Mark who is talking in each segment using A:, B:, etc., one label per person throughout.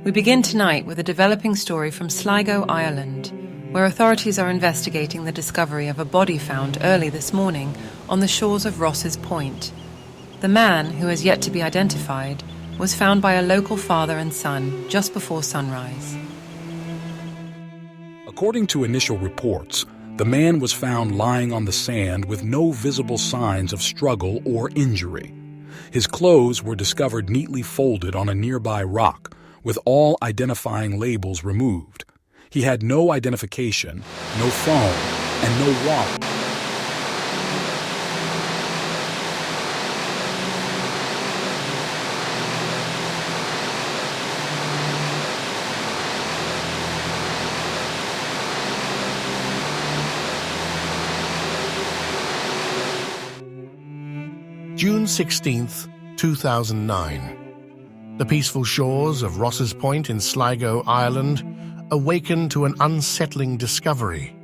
A: We begin tonight with a developing story from Sligo, Ireland, where authorities are investigating the discovery of a body found early this morning on the shores of Ross's Point. The man, who has yet to be identified, was found by a local father and son just before sunrise.
B: According to initial reports, the man was found lying on the sand with no visible signs of struggle or injury. His clothes were discovered neatly folded on a nearby rock, with all identifying labels removed. He had no identification, no phone, and no wallet.
C: June 16th, 2009. The peaceful shores of Ross's Point in Sligo, Ireland, awaken to an unsettling discovery.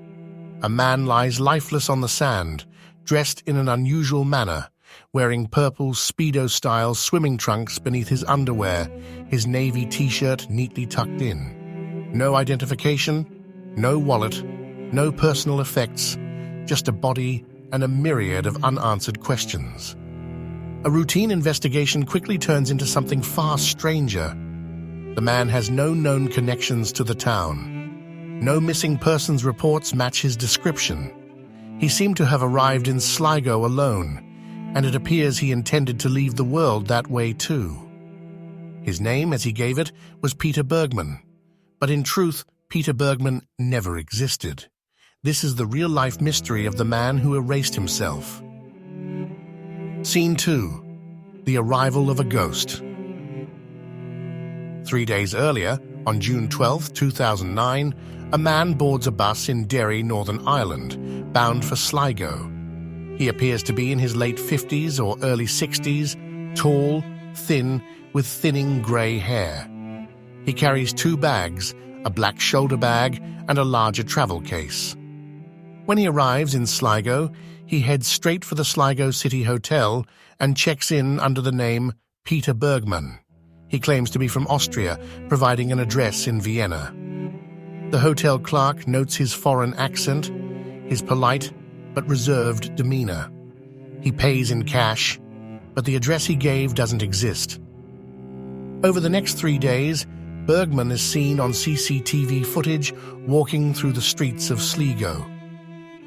C: A man lies lifeless on the sand, dressed in an unusual manner, wearing purple Speedo-style swimming trunks beneath his underwear, his navy t-shirt neatly tucked in. No identification, no wallet, no personal effects, just a body and a myriad of unanswered questions. A routine investigation quickly turns into something far stranger. The man has no known connections to the town. No missing persons reports match his description. He seemed to have arrived in Sligo alone, and it appears he intended to leave the world that way too. His name, as he gave it, was Peter Bergmann. But in truth, Peter Bergmann never existed. This is the real-life mystery of the man who erased himself. Scene 2. The arrival of a ghost. 3 days earlier, on June 12, 2009, a man boards a bus in Derry, Northern Ireland, bound for Sligo. He appears to be in his late 50s or early 60s, tall, thin, with thinning grey hair. He carries 2 bags, a black shoulder bag and a larger travel case. When he arrives in Sligo, he heads straight for the Sligo City Hotel and checks in under the name Peter Bergmann. He claims to be from Austria, providing an address in Vienna. The hotel clerk notes his foreign accent, his polite but reserved demeanor. He pays in cash, but the address he gave doesn't exist. Over the next 3 days, Bergmann is seen on CCTV footage walking through the streets of Sligo.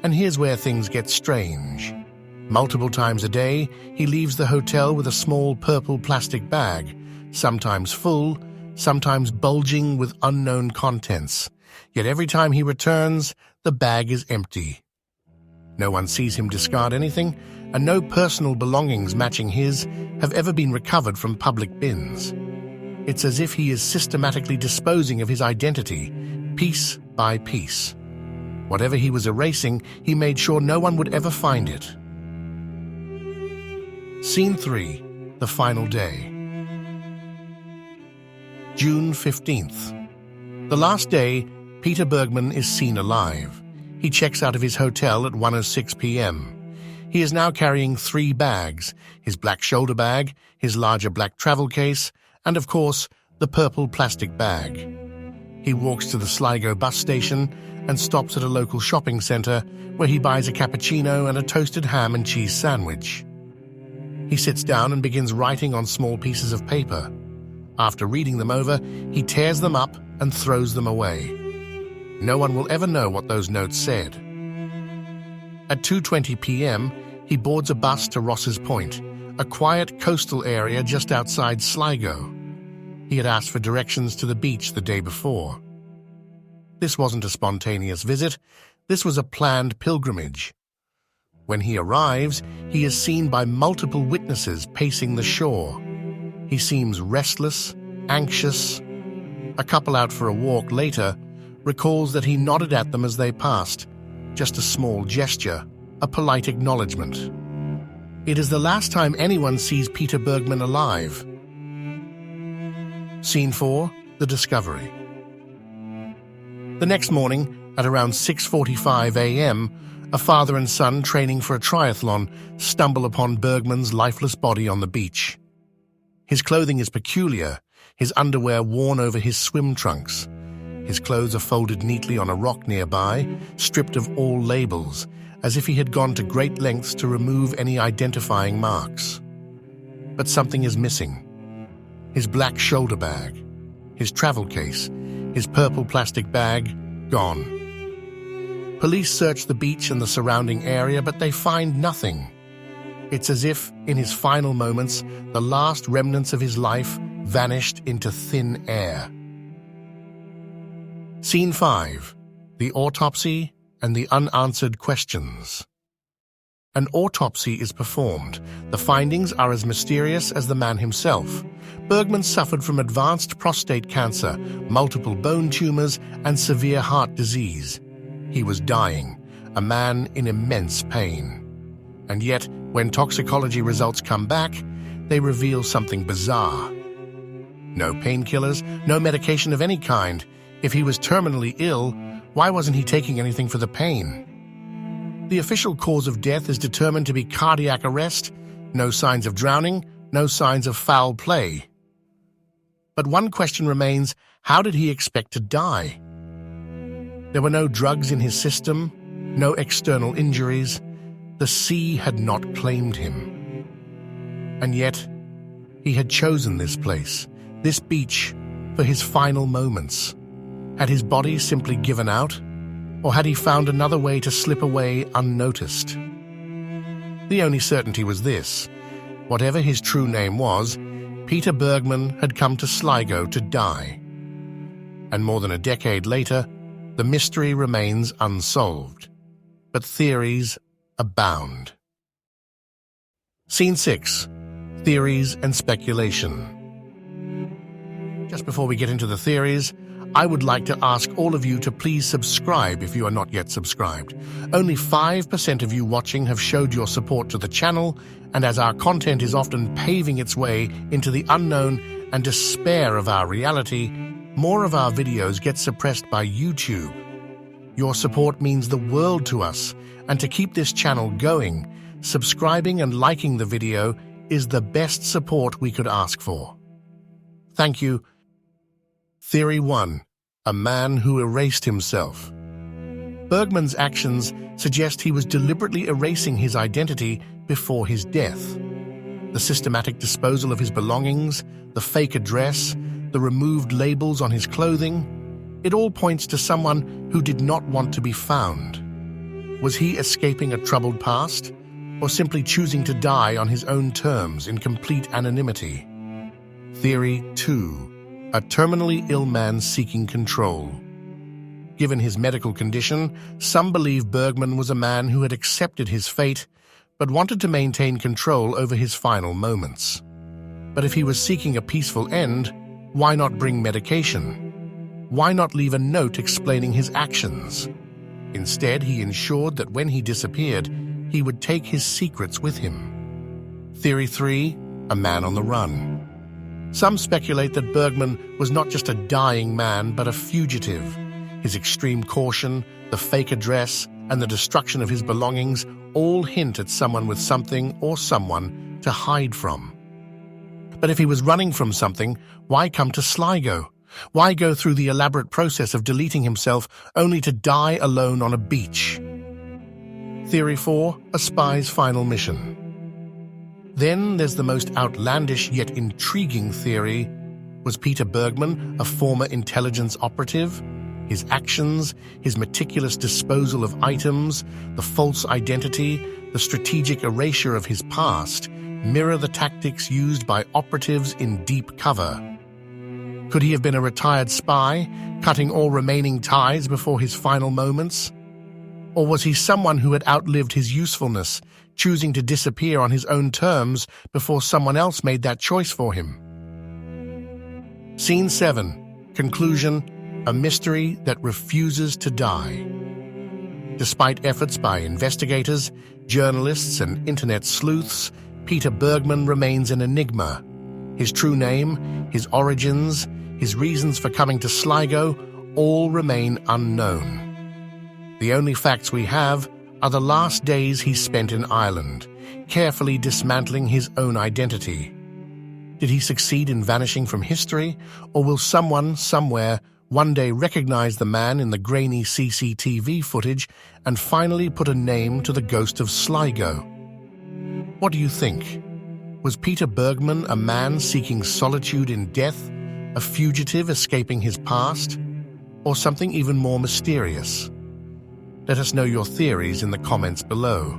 C: And here's where things get strange. Multiple times a day, he leaves the hotel with a small purple plastic bag, sometimes full, sometimes bulging with unknown contents. Yet every time he returns, the bag is empty. No one sees him discard anything, and no personal belongings matching his have ever been recovered from public bins. It's as if he is systematically disposing of his identity, piece by piece. Whatever he was erasing, he made sure no one would ever find it. Scene 3. The final day. June 15th. The last day, Peter Bergmann is seen alive. He checks out of his hotel at 1:06 p.m. He is now carrying 3 bags, his black shoulder bag, his larger black travel case, and of course, the purple plastic bag. He walks to the Sligo bus station and stops at a local shopping centre where he buys a cappuccino and a toasted ham and cheese sandwich. He sits down and begins writing on small pieces of paper. After reading them over, he tears them up and throws them away. No one will ever know what those notes said. At 2:20 p.m., he boards a bus to Ross's Point, a quiet coastal area just outside Sligo. He had asked for directions to the beach the day before. This wasn't a spontaneous visit. This was a planned pilgrimage. When he arrives, he is seen by multiple witnesses pacing the shore. He seems restless, anxious. A couple out for a walk later recalls that he nodded at them as they passed, just a small gesture, a polite acknowledgement. It is the last time anyone sees Peter Bergmann alive. Scene 4. The discovery. The next morning, at around 6:45 a.m., a father and son training for a triathlon stumble upon Bergmann's lifeless body on the beach. His clothing is peculiar, his underwear worn over his swim trunks. His clothes are folded neatly on a rock nearby, stripped of all labels, as if he had gone to great lengths to remove any identifying marks. But something is missing. His black shoulder bag, his travel case, his purple plastic bag, gone. Police search the beach and the surrounding area, but they find nothing. It's as if, in his final moments, the last remnants of his life vanished into thin air. Scene 5. The Autopsy and the Unanswered Questions. An autopsy is performed. The findings are as mysterious as the man himself. Bergmann suffered from advanced prostate cancer, multiple bone tumors, and severe heart disease. He was dying, a man in immense pain. And yet, when toxicology results come back, they reveal something bizarre. No painkillers, no medication of any kind. If he was terminally ill, why wasn't he taking anything for the pain? The official cause of death is determined to be cardiac arrest, no signs of drowning, no signs of foul play. But one question remains, how did he expect to die? There were no drugs in his system, no external injuries. The sea had not claimed him. And yet, he had chosen this place, this beach, for his final moments. Had his body simply given out? Or had he found another way to slip away unnoticed? The only certainty was this. Whatever his true name was, Peter Bergmann had come to Sligo to die. And more than a decade later, the mystery remains unsolved. But theories abound. Scene 6. Theories and speculation. Just before we get into the theories, I would like to ask all of you to please subscribe if you are not yet subscribed. Only 5% of you watching have showed your support to the channel, and as our content is often paving its way into the unknown and despair of our reality, more of our videos get suppressed by YouTube. Your support means the world to us, and to keep this channel going, subscribing and liking the video is the best support we could ask for. Thank you. Theory 1. A man who erased himself. Bergmann's actions suggest he was deliberately erasing his identity before his death. The systematic disposal of his belongings, the fake address, the removed labels on his clothing, it all points to someone who did not want to be found. Was he escaping a troubled past, or simply choosing to die on his own terms in complete anonymity? Theory 2. A terminally ill man seeking control. Given his medical condition, some believe Bergmann was a man who had accepted his fate, but wanted to maintain control over his final moments. But if he was seeking a peaceful end, why not bring medication? Why not leave a note explaining his actions? Instead, he ensured that when he disappeared, he would take his secrets with him. Theory 3. A man on the run. Some speculate that Bergmann was not just a dying man, but a fugitive. His extreme caution, the fake address, and the destruction of his belongings all hint at someone with something or someone to hide from. But if he was running from something, why come to Sligo? Why go through the elaborate process of deleting himself only to die alone on a beach? Theory 4. A spy's final mission. Then there's the most outlandish yet intriguing theory. Was Peter Bergmann a former intelligence operative? His actions, his meticulous disposal of items, the false identity, the strategic erasure of his past mirror the tactics used by operatives in deep cover. Could he have been a retired spy, cutting all remaining ties before his final moments? Or was he someone who had outlived his usefulness, choosing to disappear on his own terms before someone else made that choice for him? Scene 7. Conclusion. A mystery that refuses to die. Despite efforts by investigators, journalists, and internet sleuths, Peter Bergmann remains an enigma. His true name, his origins, his reasons for coming to Sligo all remain unknown. The only facts we have are the last days he spent in Ireland, carefully dismantling his own identity. Did he succeed in vanishing from history, or will someone, somewhere, one day recognize the man in the grainy CCTV footage and finally put a name to the ghost of Sligo? What do you think? Was Peter Bergmann a man seeking solitude in death, a fugitive escaping his past, or something even more mysterious? Let us know your theories in the comments below.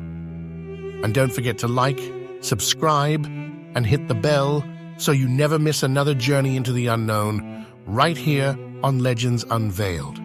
C: And don't forget to like, subscribe, and hit the bell so you never miss another journey into the unknown right here on Legends Unveiled.